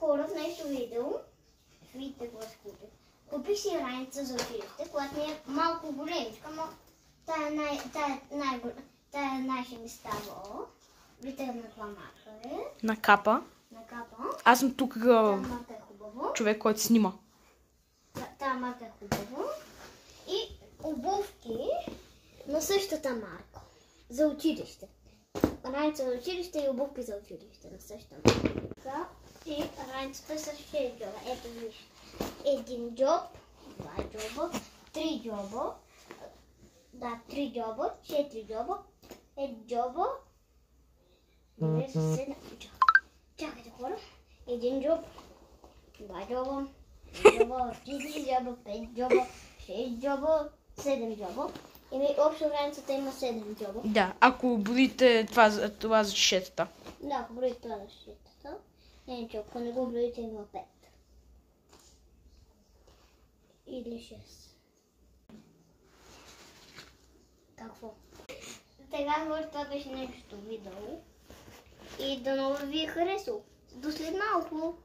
хора в нещо видео, видите какво си купих. Купих си раница за училище, която ми е малко големичка, но тая най-ще ми става. Вижте на това марка е. На капа. На капа. Аз съм тук марка е хубаво. човек, който снима. Тая марка е хубаво. И обувки на същата марка. За училище. Раница за училище и обувки за училище на същата марка. И раницата с 6 джоба. Ето виж. Един джоб, 2 джоба, 3 джоба. Да, 3 джоба, 4 джоба, 5 джоба. 7 джоба. Чакайте хора. Един джоб, 2 джоба, 3 джоба, 4 джоба, 5 джоба, 6 джоба, 7 джоба. И общо раницата има 7 джоба. Да, ако броите това за шишетата. Да, ако броите това за шишетата. Иначе, ако не го броите, има 5. Или 6. Какво? Сега може това беше нещо видео. И да много ви е харесало. До след малко.